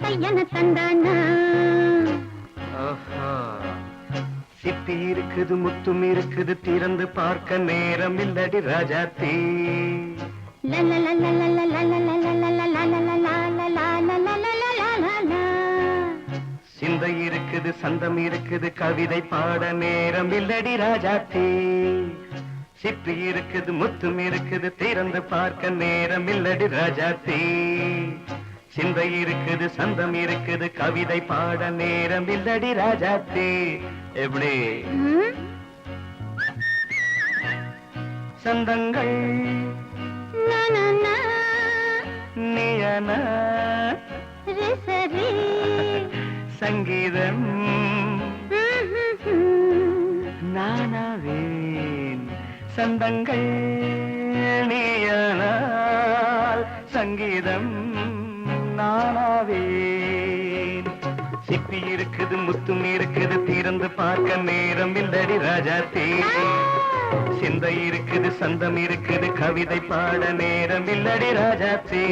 கையன தந்தானா சிப்பி இருக்குது முத்தும் இருக்குது திறந்து பார்க்க நேரம் இல்லடி ராஜாத்தே சிந்தை இருக்குது சந்தம் இருக்குது கவிதை பாட நேரம் இல்லடி ராஜாத்தே சிப்பி இருக்குது முத்தும் இருக்குது திறந்து பார்க்க நேரம் இல்லடி ராஜாத்தே சிந்தை இருக்குது சந்தம் இருக்குது கவிதை பாட நேரம் இல்லடி ராஜாத்தே எப்படி சந்தங்கள் நீயன சங்கீதம் நானாவேன் சந்தங்கள் நீயனால் சங்கீதம் நானாவேன் சிப்பி இருக்குது முத்தும் இருக்குது திறந்து பார்க்க நேரம் இல்லடி ராஜாத்தே சிந்தை இருக்குது சந்தம் இருக்குது கவிதை பாட நேரம் இல்லடி ராஜாத்தே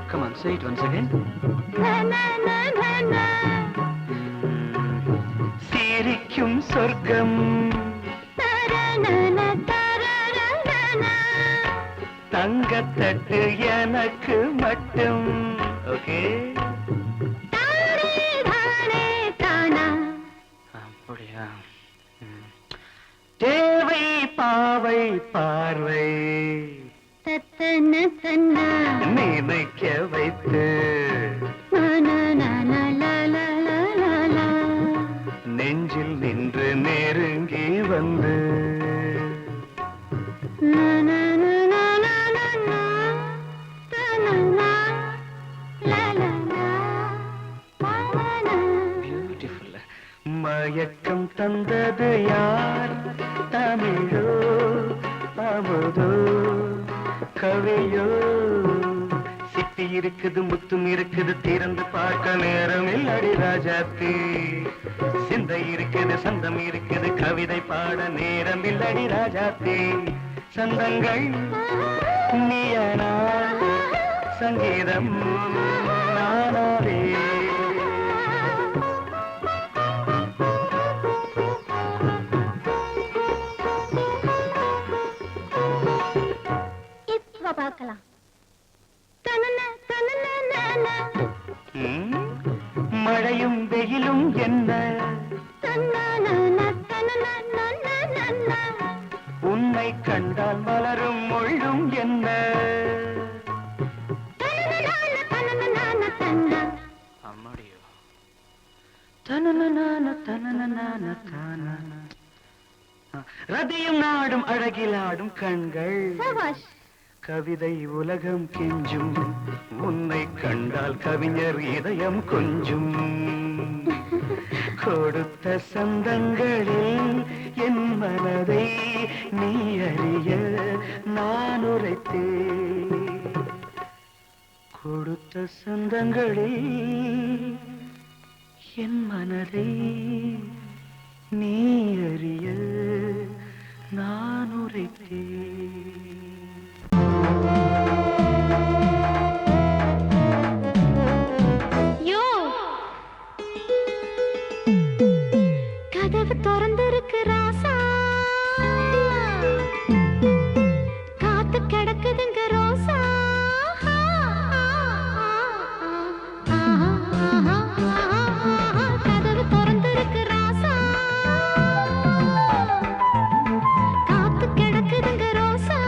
Come on, say it once again. சிரிக்கும் சொர்க்கம் தங்கத்தட்டு எனக்கு மட்டும் ஓகே அப்படியா தேவை பாவை பார்வை நினைக்க வைத்து நெஞ்சில் நின்று நெருங்கி வந்து மயக்கம் தந்தது யார் தமிழோ அமுதோ கவியோ சிப்பி இருக்குது முத்தும் இருக்குது திறந்து பார்க்க நேரம் இல்லடி ராஜாத்தே சிந்தை இருக்குது சந்தம் இருக்குது கவிதை பாட நேரம் இல்லடி ராஜாத்தே சந்தங்கள் நீயனா சங்கீதம் நானாவே பார்க்கலாம் மழையும் வெயிலும் என்ன உன்னை கண்டால் மலரும் முள்ளும் என்ன அம்மாடியோ ரதியும் நாடும் அழகிலாடும் கண்கள் கவிதை உலகம் கெஞ்சும் உன்னை கண்டால் கவிஞர் இதயம் கொஞ்சும் கொடுத்த சந்தங்களில் என் மனதை நீ அறிய நான் உரைத்தேன் கொடுத்த சந்தங்களில் என் மனதை நீ அறிய நான் உரைத்தேன் கதவு திறந்திருக்கு ராசா காத்து கிடக்குதுங்க ரோசா கதவு திறந்திருக்கு ராசா காத்து கிடக்குதுங்க ரோசா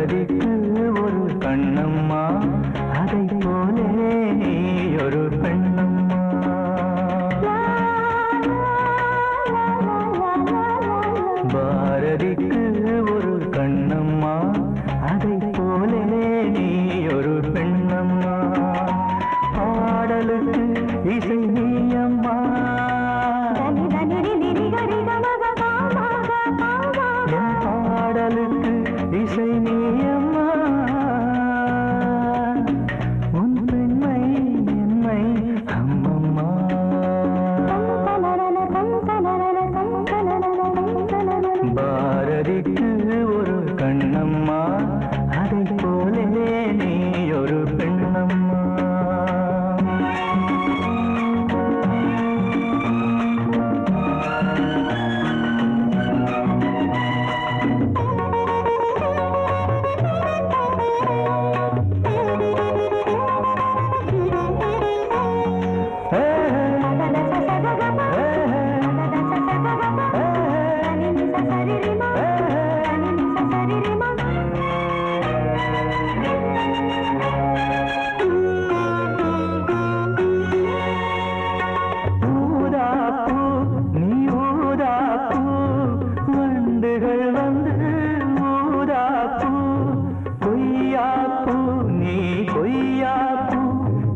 பாரதிக்கு ஒரு கண்ணம்மா அதை போலே நீ ஒரு பெண்ணம்மா பாரதிக்கு ஒரு கண்ணம்மா அதை போலே நீ ஒரு பெண்ணம்மா பாடலுக்கு இசை நீயம்மா பாடலுக்கு இசை நீயம்மா உன் பெண்மை என்னை அம்மம்மா பாரதிக்கு ஒரு கண்ணம்மா அதை போலே நீ ஒரு பெண்ணம்மா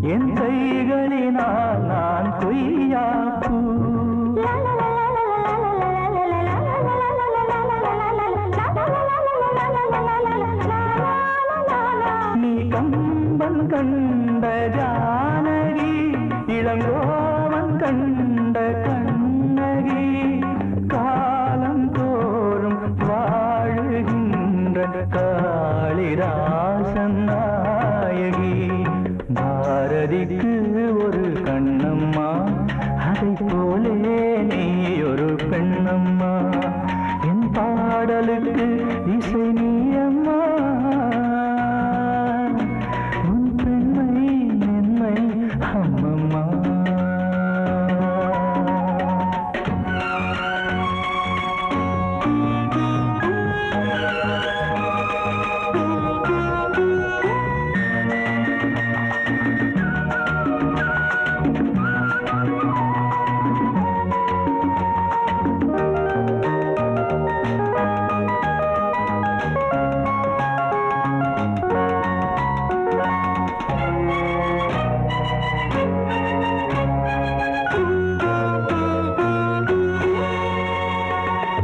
என் கைகளினால் நான் கொய்யாப்பூ நீ கம்பன் கண்ட ஜானகி இளங்கோவன் கண்ட கண்ணகி காலம் தோறும் வாழுகின்ற காளிதாசன் நாயகி பாரதிக்கு ஒரு கண்ணம்மா அதை போலே நீ ஒரு பெண்ணம்மா என் பாடலுக்கு இசை நீயம்மா உன் பெண்மை என்னை அம்மம்மா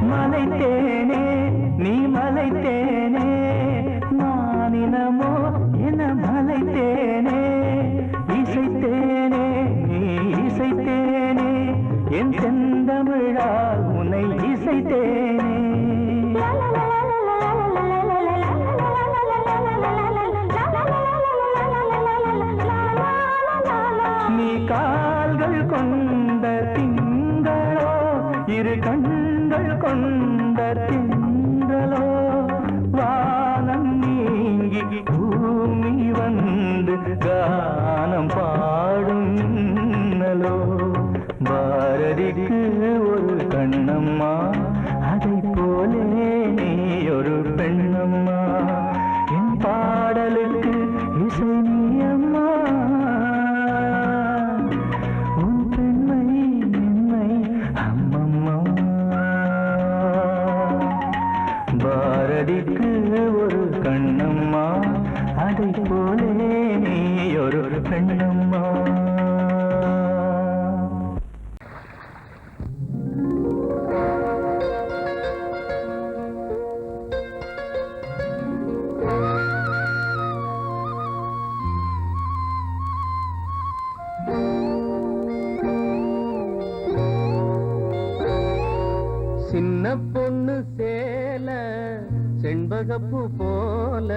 மலைத்தேனே நீ மலைத்தேனே மானினமோ என மலைத்தேனே இசைத்தேனே நீ இசைத்தேனே என் செந்தமிழால் உன்னை இசைத்தேனே நீ கால்கள் கொண்ட திங்களோ இரு கண்கள் கொண்ட திங்களோ வானம் நீங்கி பூமி வந்து கானம் பாடும் இன்னலோ பாரதிக்கு ஒரு கண்ணம்மா அதை போலே நீ ஒரு பெண்ணம்மா என் பாடலுக்கு இசை நீயம்மா உன் பெண்மை என்னை அம்மம்மா பாரதிக்கு ஒரு கண்ணம்மா அதை போலே நீ ஒரு பெண்ணம்மா சின்ன பொண்ணு சேல செண்பகப்பூ போல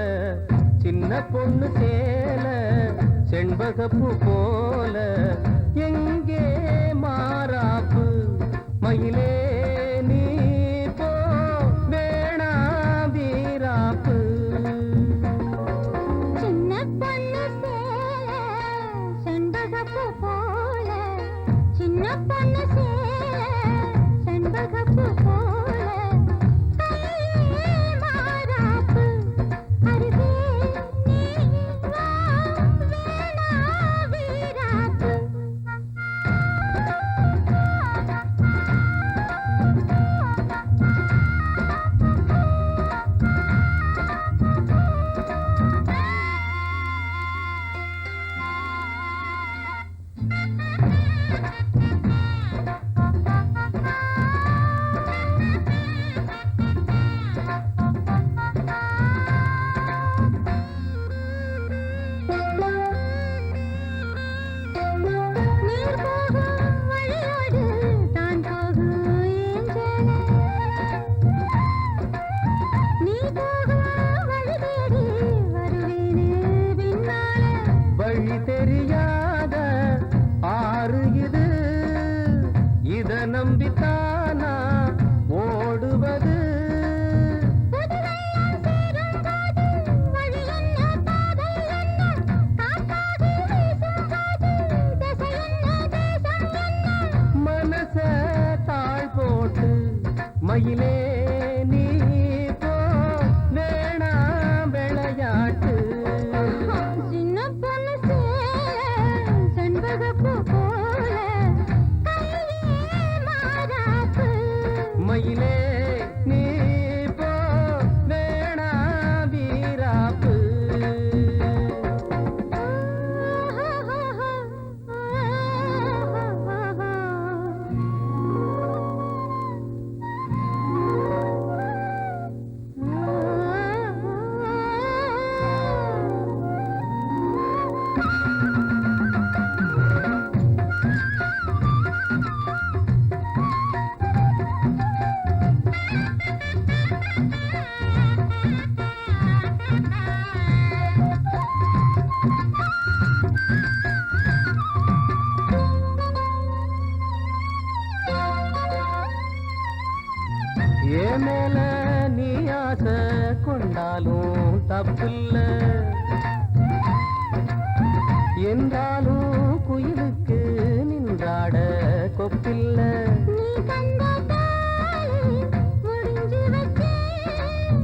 சின்ன பொண்ணு சேல செண்பகப்பூ போல எங்கே மாறாப்பு மயிலே நீ போ வேணா வீராப்பு சின்ன பொண்ணு சேல செண்பகப்பூ போல சின்ன பொண்ணு சேல செண்பகப்பூ போல மாறாப்பு இல்ல என்றாலும் குயிலுக்கு நின்றாட கொப்பில்ல. நீ தந்த தாலி முடிஞ்சு வச்சேன்,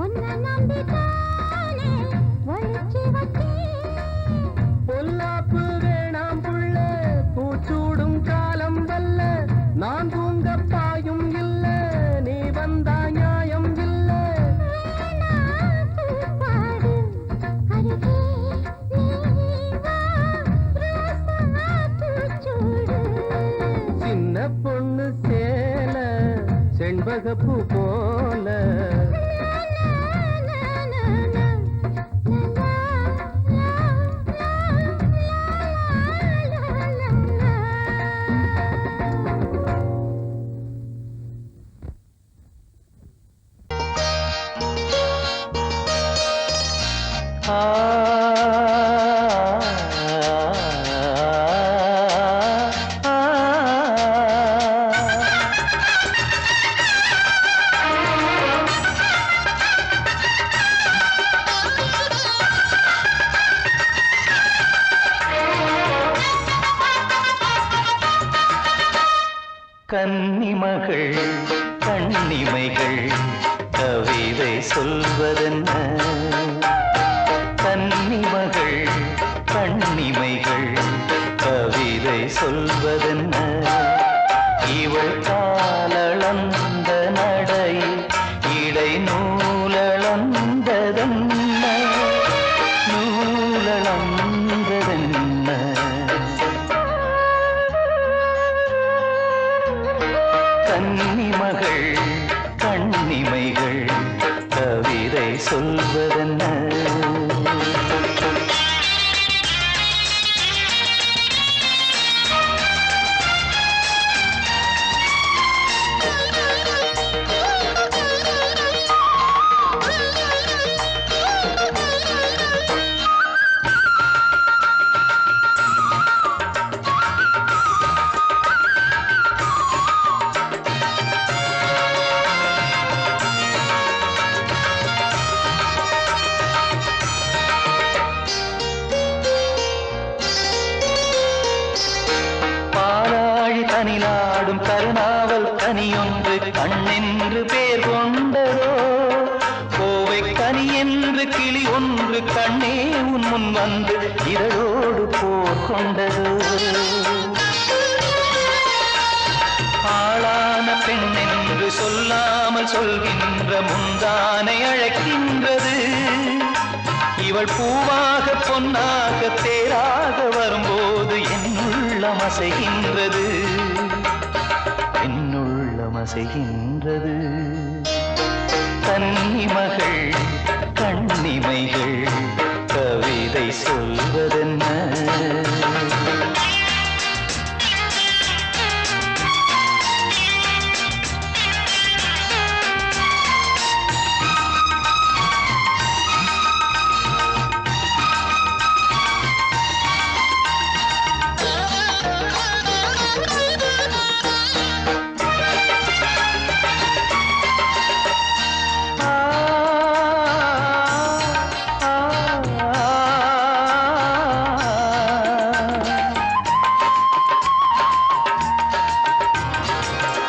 உன்னை நம்பித்தானே ஒழிச்சு வச்சேன். பொல்லாப்பு வேணாம் புள்ள, பூச்சூடும் காலம் வல்ல. நான் தூங்க பாயும் இல்ல, நீ வந்தா நியாயம் இல்ல. வேணா பூப்பாடு அருகே நீ வா, ரோசா பூச்சூடு. சின்ன பொண்ணு சேல செண்பகப்பூ போல. கன்னிமகள் கண்ணிமைகள் கவிதை சொல்வதென்ன? கன்னிமகள் கண்ணிமைகள் கவிதை சொல்வதென்ன? இவள் காலளந்த நடை இடை நூலளந்ததென்ன? நூலளந்ததென்ன? கன்னிமகள் கண்ணிமைகள் கவிதை சொல்வதென்ன? கனிநாடும் கருணாவல் கனியொன்று கண்ணென்று பேர் கொண்டதோ? கோவை கனி என்று கிளி ஒன்று கண்ணே உன் முன் வந்து இதழோடு போர் கொண்டதோ? ஆளான பெண் என்று சொல்லாமல் சொல்கின்ற முந்தானை அழைக்கின்றது. இவள் பூவாக பொன்னாக தேராக வரும்போது என்னுள்ளம் அசைகின்றது, என்னுள்ளம் அசைகின்றது. கன்னிமகள் கண்ணிமைகள் கவிதை சொல்வதென்ன?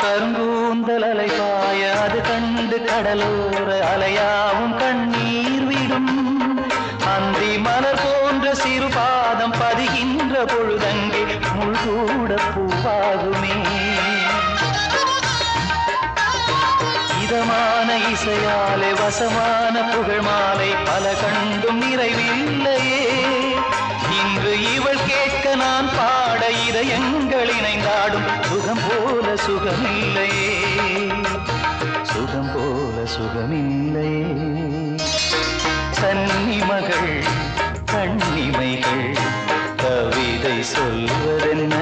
கருங்கூந்தல் அலைபாய அது கண்டு கடலோர அலையாவும் கண்ணீர் விடும். அந்தி மலர் போன்ற சிறு பாதம் பதிகின்ற பொழுதங்கே முள்கூட பூவாகுமே. இதமான இசையாலே வசமான புகழ் மாலை பல கண்டும் நிறைவில்லையே. இன்று இவள் கேட்க நான் பாட இதயங்கள் இணைந்தாடும் சுகம் போல சுகமில்லையே, சுகம் போல சுகமில்லையே. கன்னிமகள் கண்ணிமைகள் கவிதை சொல்வதென்ன?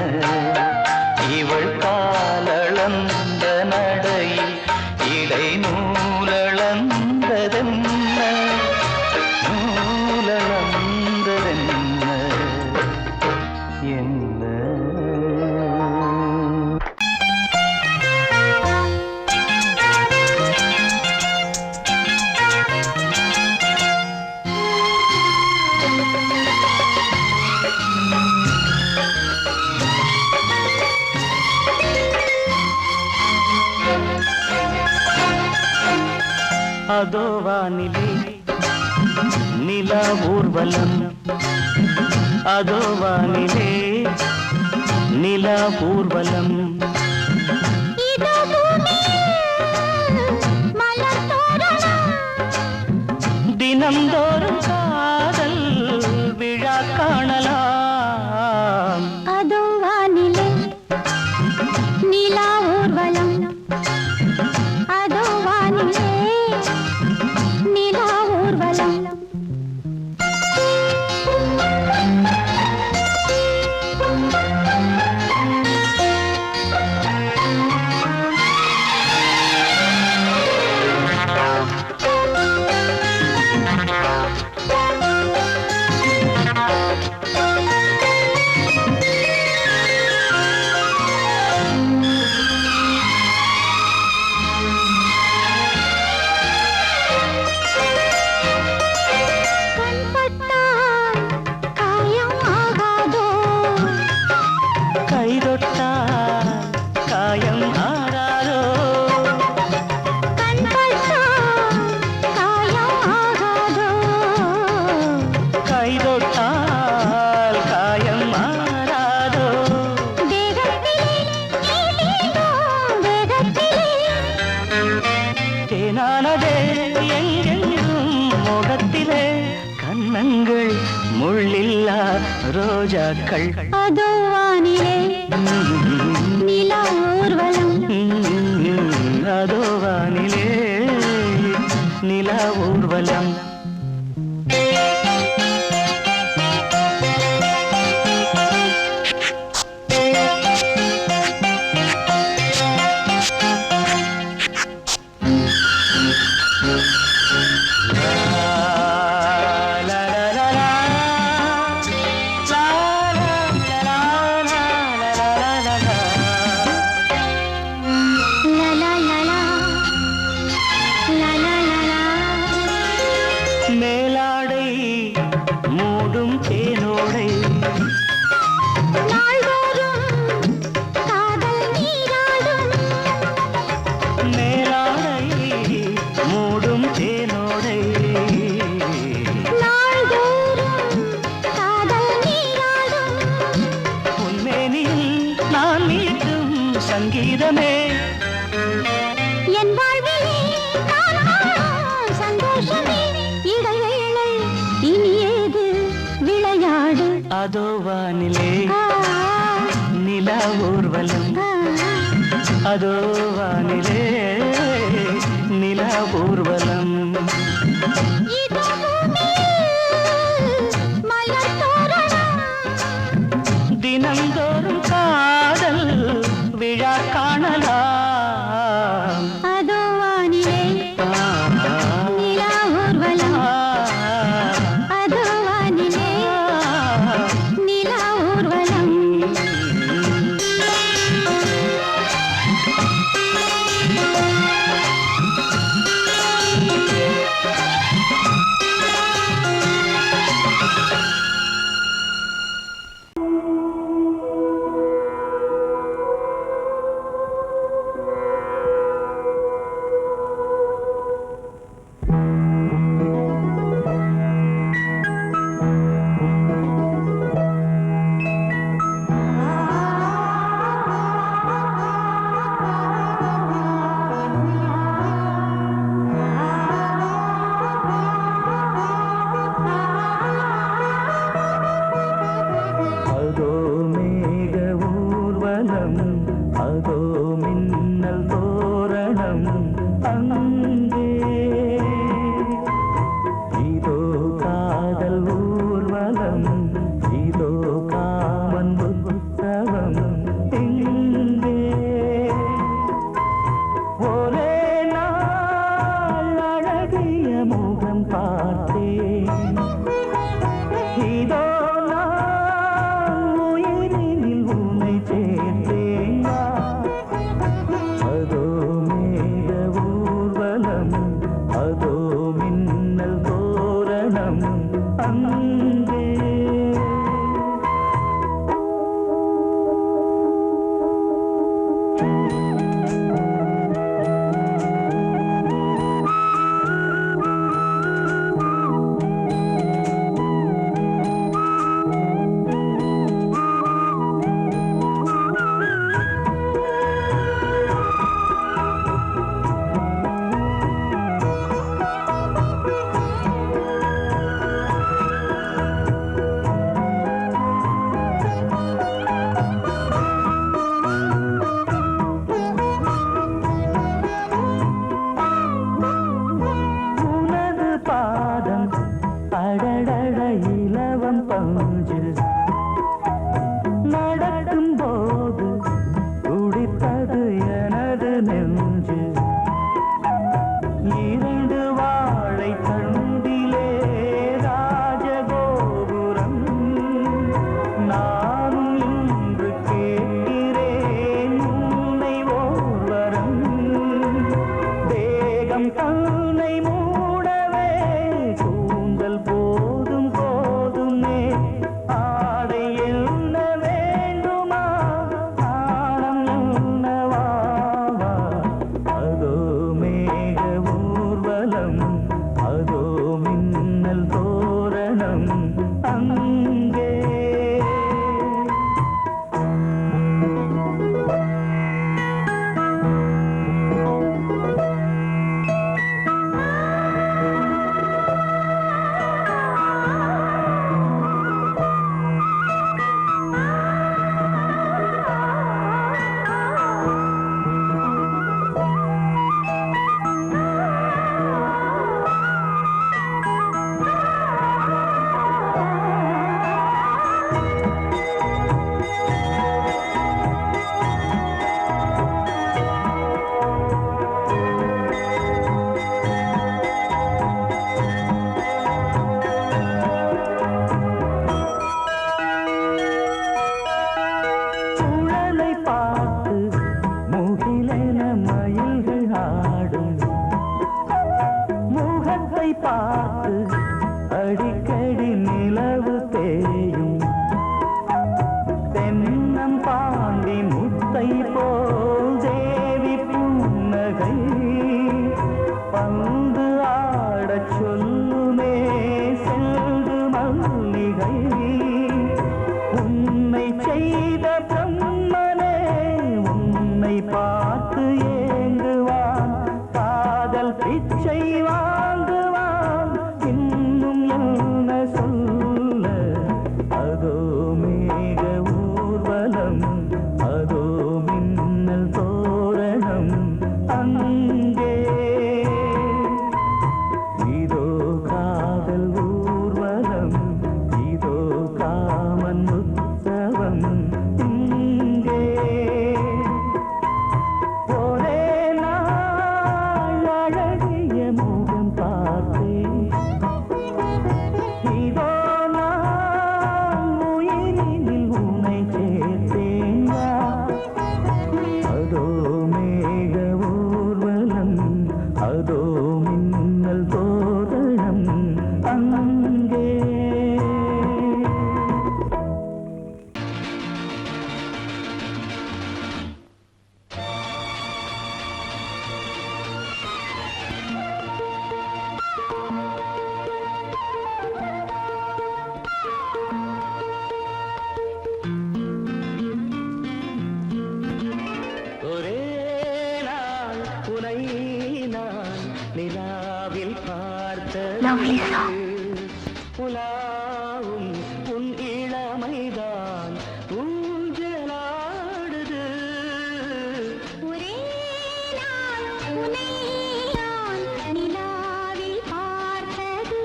இவள் காலளந்த நடையில் இடை நூலளந்ததென்ன? நூலளந்ததென்ன? என்ன? அதோ வானிலே நிலா ஊர்வலம், அதோ வானிலே நிலா ஊர்வலம். இதோ பூமியில் மலர் தோரணம், தினம்தோறும் காதல் விழா காணலாம். அதோ வானிலே நிலா ஊர்வலம், அதோ வானிலே நிலா ஊர்வலம். கண்பட்டால் காயம் ஆகாதோ, கைதொட்டால் காயம் ஆறாதோ, கண்பட்டால் காயம் ஆகாதோ, கைதொட்டால் காயம் ஆறாதோ. தேகத்திலே நீ தீண்டும் வேகத்திலே, தேனானதே எங்கெங்கும் முகத்திலே, கன்னங்கள் முள்ளில்லா ரோஜாக்கள். அதோ வானிலே நிலா ஊர்வலம், அதோ வானிலே நிலா ஊர்வலம். லா லா லா லா, லா லா லா லா. மேலாடை மூடும் தேனோடை, நாள்தோறும் காதல் நீராடும், மேலாடை மூடும் தேனோடை, நாள்தோறும் காதல் நீராடும். உன்மேனியில் நான் மீட்டும் சங்கீதமே, என் வாழ்விலே நான் காணும் சந்தோஷமே, இடைவேளை இனி ஏது விளையாடு. அதோ வானிலே ஆ, நிலா ஊர்வலம், ஆ, அதோ வானிலே நிலா ஊர்வலம். இதோ பூமியில் மலர் தோரணம், தினம்தோறும் காதல் விழா காணலாம். அதோ வானிலே நிலா ஊர்வலம், அதோ வானிலே நிலா ஊர்வலம். அதோ மேக ஊர்வலம், அதோ மின்னல் தோரணம், அங்கே இதோ காதல் ஊர்வலம், இதோ காமன் உற்சவம் இங்கே. ஒரே நாள் அழகிய முகம் பார்த்தேன், இதோ நான் உயிரினில் உன்னை சேர்த்தேன். அதோ மேக ஊர்வலம், அதோ மின்னல் தோரணம், அங்கே தோரணம் அங்கே. பார்த்து அடிக்கடி நிலவு தேயும் தென்னம் பாண்டி முத்தை போல் தேவி புன்னகை பந்து ஆடச் சொல்லுமே செல்து மல்லிகை உன்னை செய்த பிரம்மனே உன்னை பார்த்து ஏங்குவான் காதல் பிச்சை வாங்குவான் இன்னும் என்ன சொல்ல அதோ மேக ஊர்வலம் அதோ மின்னல் தோரணம் அங்கே இதோ காதல் ஊர்வலம் இதோ காமன் உற்சவம் இங்கே ஒரே நாள் அழகிய முகம் பார்த்தேன் இதோ நான் உயிரினில் உன்னை சேர்த்தேன் அதோ மேக ஊர்வலம் அதோ மின்னல் தோரணம் அங்கே. ஒரே நாள் உனை நான் நிலாவில் Lovely பார்த்தது song. உலாவும் உன் இளமைதான் ஊஞ்சலாடுது ஒரே நாள் உன்னை நான் நிலாவில் பார்த்தது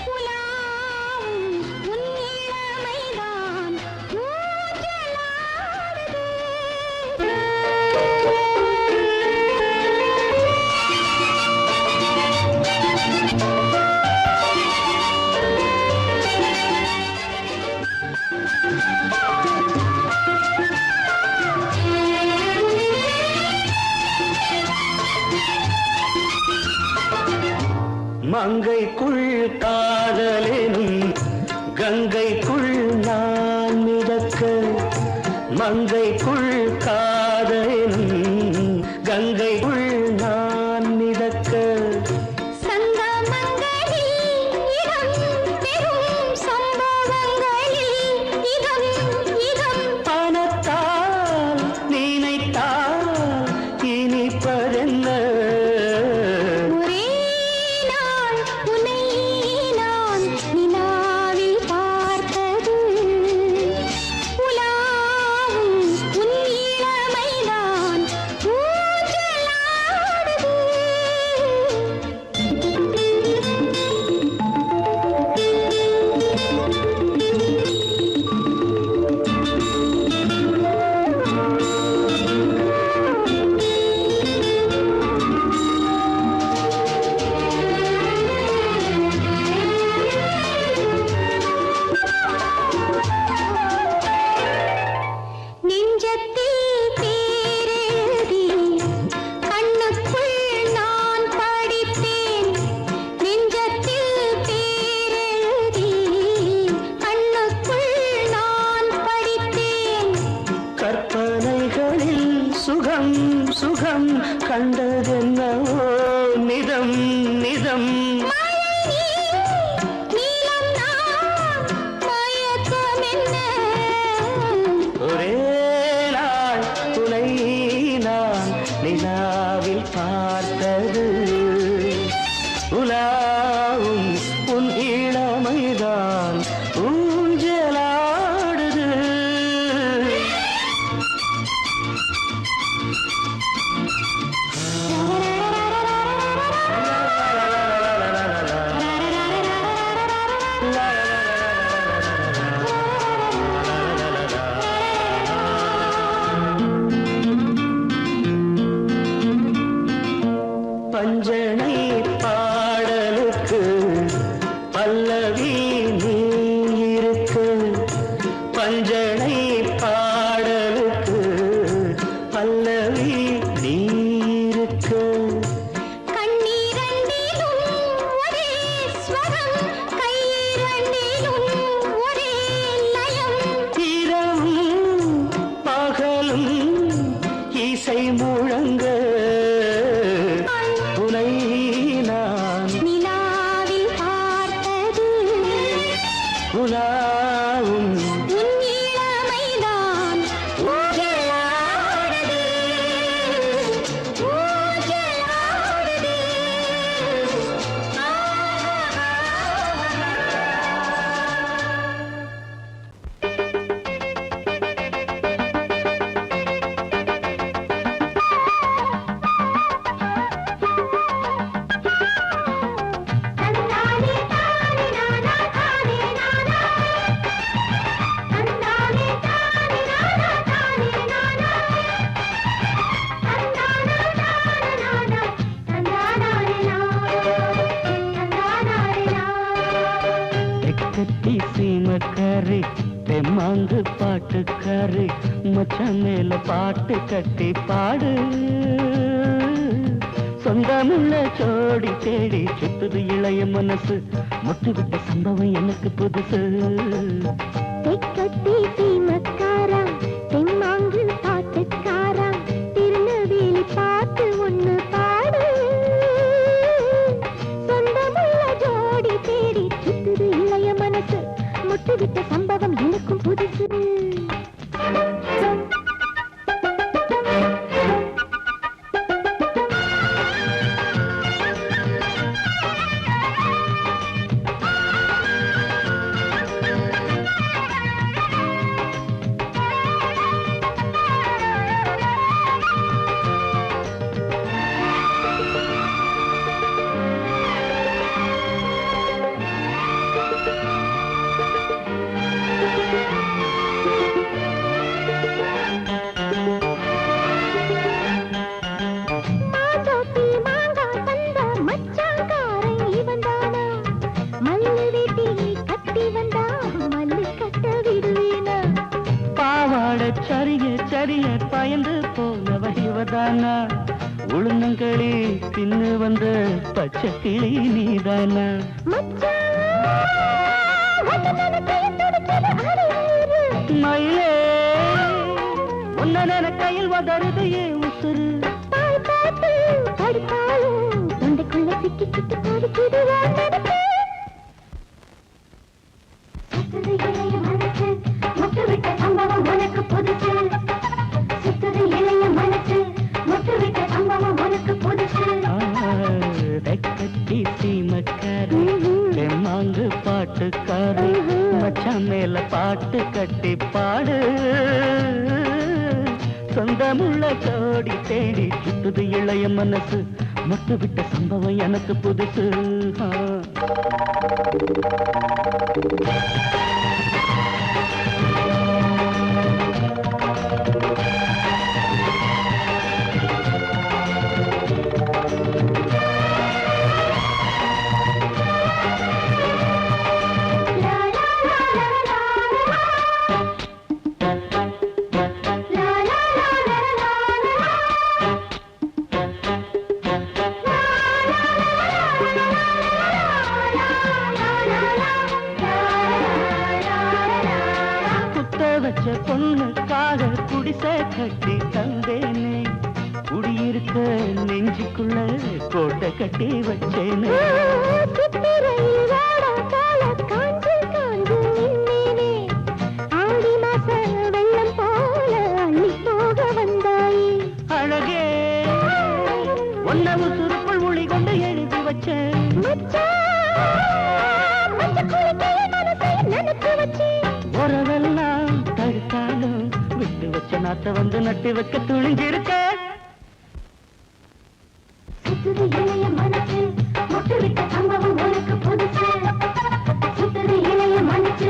உலாவும் உன் இளமைதான் மங்கைக்குள் காதலெனும் கங்கைக்குள் நான் மிதக்க மங்கைக்குள் காதலெனும் கங்கைக்குள் நான் மிதக்க சங்கமங்களில் இடம் பெரும் சம்பவங்களில் இதம் இதம் பணத்தால் நினைத்தால் இனிப்பதென்ன ஒரே நாள் உன்னை நான் நிலாவில் பார்த்தது உலாவும் உன் இளமைதான் ஊஞ்சலாடுது. பஞ்சனை பாடலுக்கு பல்லவி நீ இருக்கு. பஞ்சனை பாடலுக்கு பல்லவி நீ இருக்கு. கண்ணீரண்டிலும் ஒரே ஸ்வரம், கையிரண்டிலும் ஒரே லயம். இரவும் பகலும் இசை முழங்க உனை நான் நிலாவில் பார்த்தது உலாவும் உன் இளமைதான் ஊஞ்சலாடுது, ஊஞ்சலாடுது. தந்தானே தானே நானா தானே நானா, தந்தானே தானே நானா தானே நானா, தந்தானா தானே நானா, தந்தானாரே நானா, தந்தானாரே நானா. தெக்கத்தி சீமக்காரி தெம்மாங்கு பாட்டுக்காரி மச்சான் மேல பாட்டு கட்டி பாடு. சொந்தமுள்ள ஜோடி தேடி சுத்துது இளைய மனசு, முட்டுவிட்ட சம்பவம் எனக்கு புதுசு. தெக்கத்தி சீமக்காரா, தெம்மாங்கு பாட்டுக்காரா, திருநெல்வேலி பாட்டு ஒண்ணு பாடு. சொந்தமுள்ள ஜோடி தேடி சுத்துது இளைய மனசு, முட்டுவிட்ட சம்பவம் எனக்கும் புதுசு. மாதோட்டி மாங்கா தந்த மச்சாங்காரன் இவன்தானா, மல்லு வேட்டி கட்டி வந்தா மல்லு கட்ட விடுவேனா. பாவாட சரிய சரிய பயந்து போனவ இவதானா, உளுந்தங்களி தின்னு வந்த பச்சை கிளி நீதானா. மச்சான் வந்தனன கையில் துடிச்சது அரையேறு. மயிலே உன்ன கையில் வதருது ஏன் உசுறு. பால் பாட்டு படித்தாலும் தொண்டைக்குள்ள சிக்கிக்கிட்டு பாடிக்கிது வாழ்ந்தது. சுத்துது இளைய மனசு, முட்டுவிட்ட சம்பவம் உனக்கு புதுசு. சுத்துது இளைய மனசு, முட்டுவிட்ட சம்பவம் உனக்கு புதுசு. தெக்கத்தி சீமக்காரி தெம்மாங்கு பாட்டுக்காரி மச்சான் மேல பாட்டு கட்டி பாடு. சொந்தமுள்ள ஜோடி தேடி சுத்துது இளைய மனசு, முட்டுவிட்ட சம்பவம் எனக்கு புதுசு. லா லா லா லா லா லா. லா லா லா லா லா லா. குத்த வச்ச பொண்ணுக்காக குடிசை கட்டி தந்தேனே, குடியிருக்க நெஞ்சுக்குள்ள கோட்டை கட்டி வச்சேனே. சித்திரையில் வாடா கால காஞ்சு காஞ்சு நின்னேனே, ஆடி மாச வெள்ளம் போல அள்ளி போக வந்தாயே. அழகே உன்ன உசுருக்குள் மொழி கொண்டு எழுதி வச்சேன். மச்சான் நாத்த வந்து நட்டு வைக்க துணிஞ்சிருக்க. சுத்துது இளைய மனசு மொட்டு விட்ட சம்பவம் உனக்கு புதுசு. சுத்துது இளைய மனசு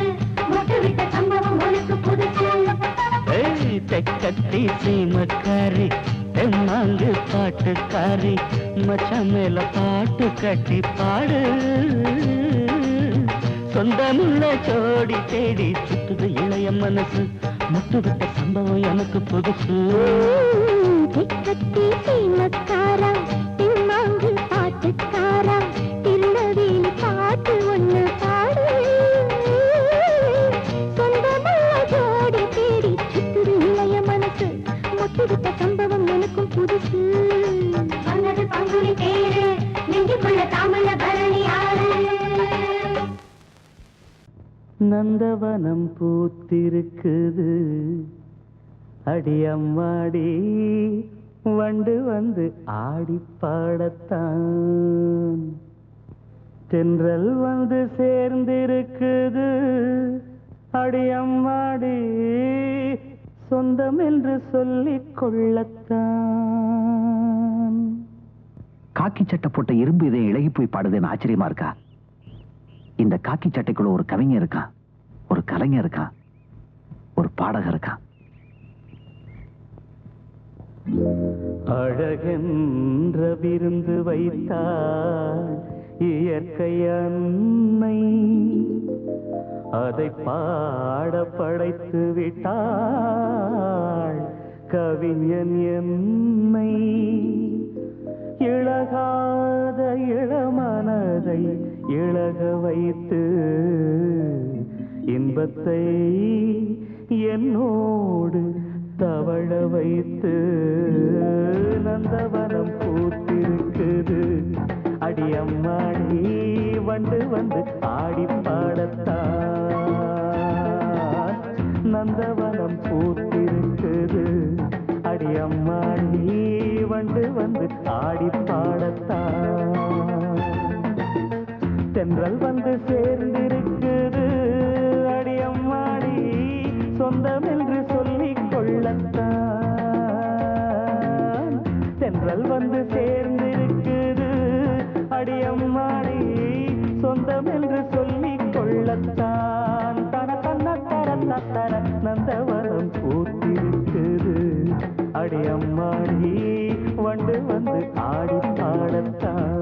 மொட்டு விட்ட சம்பவம் உனக்கு புதுசு. தெக்கத்தி சீமக்காரி தெம்மாங்கு பாட்டுக்காரி மச்சான் மேல பாட்டு கட்டி பாடு. சொந்தமுள்ள ஜோடி தேடி சுத்துது இளைய மனசு முட்டு விட்ட சம்பவம் எனக்கு புதுசு. தெக்கத்தி சீமக்காரா தெம்மாங்கு பாட்டுக்காரா திருநெல்வேலி பாட்டு ஒண்ணு பாடு. சொந்தமுள்ள ஜோடி தேடி சுத்துது இளைய மனசு முட்டு விட்ட சம்பவம் எனக்கும் புதுசு. சொன்னது பங்குனி தேரு நெஞ்சுக்குள்ள தாமல பரணி ஆறு. நந்தவனம் பூத்திருக்குது அடியம்மாடி வண்டு வந்து ஆடி பாடத்தான். தென்றல் வந்து சேர்ந்திருக்குது அடியம்மாடி சொந்தம் என்று சொல்லிக் கொள்ளத்தான். காக்கி சட்டை போட்ட இரும்பு இதை இழகி போய் பாடுதுன்னு ஆச்சரியமா இருக்கா? இந்த காக்கி சட்டைக்குள்ள ஒரு கவிஞர் இருக்கான், ஒரு கலைஞர் இருக்கான், ஒரு பாடகர் இருக்கான். அழகென்ற விருந்து வைத்தாள் இயற்கை அன்னை, அதை பாட படைத்து விட்டாள் கவிஞன் என்னை. இழகாத இளமனதை இழக வைத்து இன்பத்தை என்னோடு தவழ வைத்து. நந்தவனம் பூத்திருக்குது அடியம்மாடி வண்டு வந்து ஆடி பாடத்தான். நந்தவனம் பூத்திருக்குது அடியம்மாடி வண்டு வந்து ஆடி பாடத்தான். தென்றல் வந்து சேர்ந்திருக்குது அடியம்மாடி சொந்தம் என்று சொல்லிக் கொள்ளத்தான். தென்றல் வந்து சேர்ந்திருக்குது அடியம்மாடி சொந்தம் என்று சொல்லிக் கொள்ளத்தான். தன தன்ன தர தர நந்தவனம் பூத்திருக்குது அடியம்மாடி வண்டு வந்து ஆடி பாடத்தான்.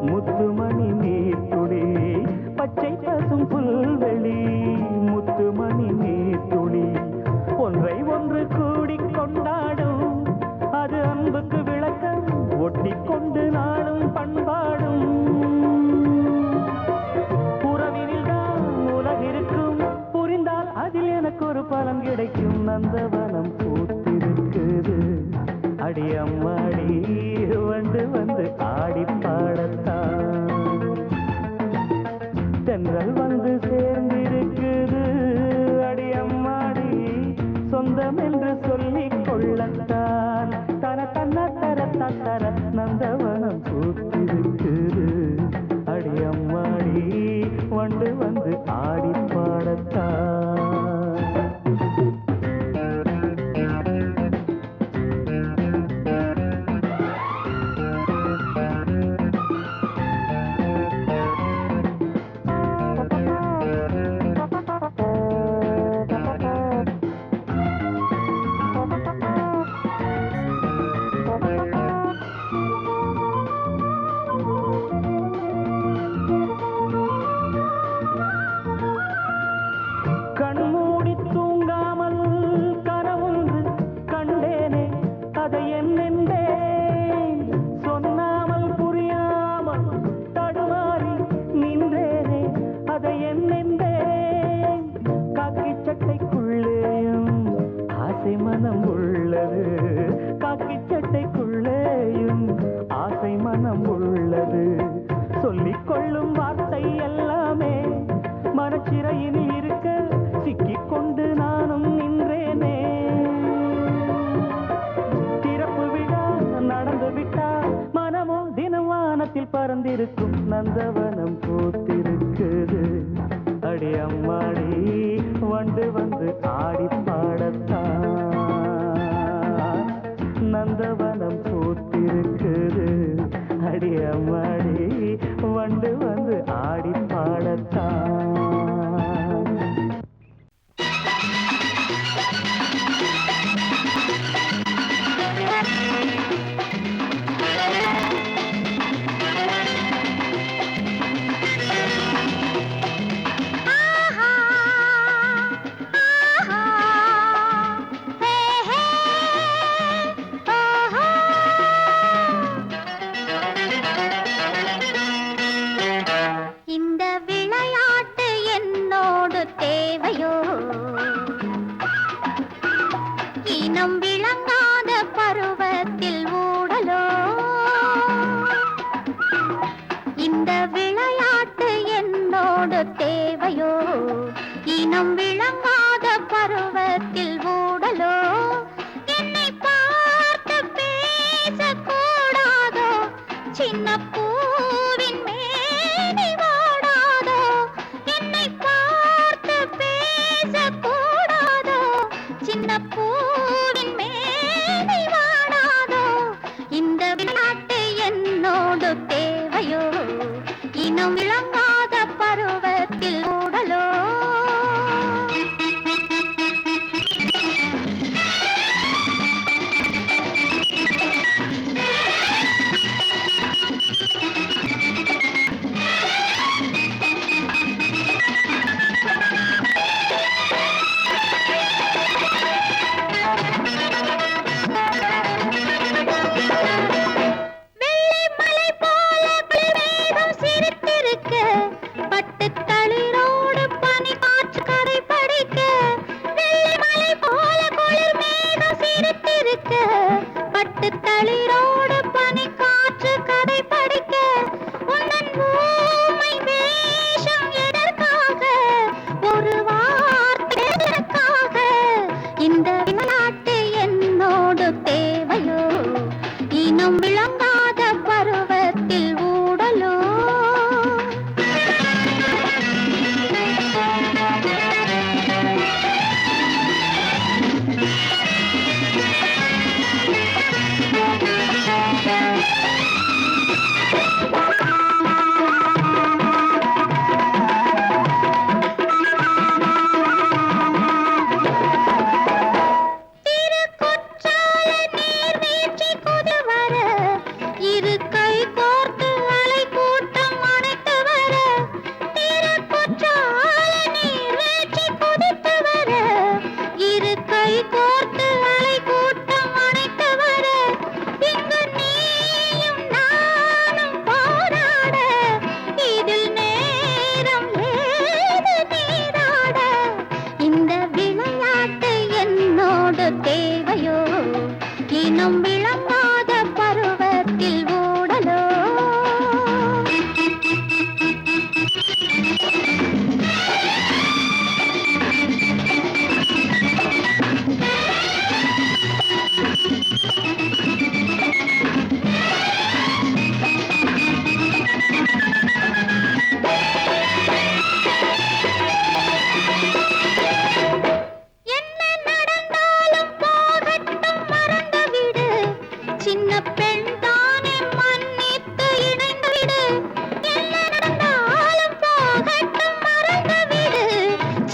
முத்துமணி நீர்த்துளி பச்சை பசும் புல்வெளி முத்துமணி நீர்த்துளி ஒன்றை ஒன்று கூடிக் கொண்டாடும் அது அன்புக்கு விளக்கம் ஒட்டிக்கொண்டு நாளும் பண்பாடும். உறவினில் தான் உலகிருக்கும் புரிந்தால் அதில் எனக்கு ஒரு பலன் கிடைக்கும். நந்தவனம் பூத்திருக்குது அடியம்மாடி வண்டு வந்து ஆடி பாடத்தான். தென்றல் வந்து சேர்ந்திருக்குது அடியம்மாடி சொந்தம் என்று சொல்லிக் கொள்ளத்தான். தன தன்ன தர தர நந்தவனம் பூத்திருக்குது அடியம்மாடி வண்டு வந்து ஆடி பாடத்தான்.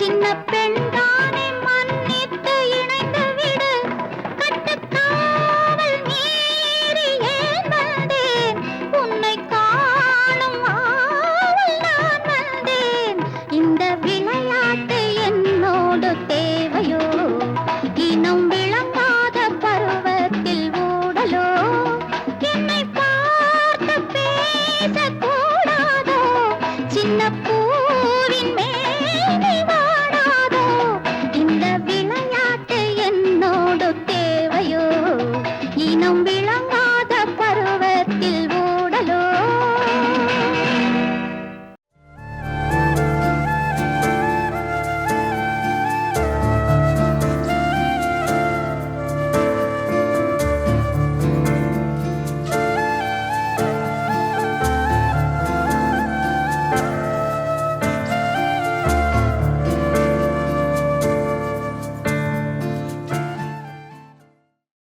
சின்ன பெண்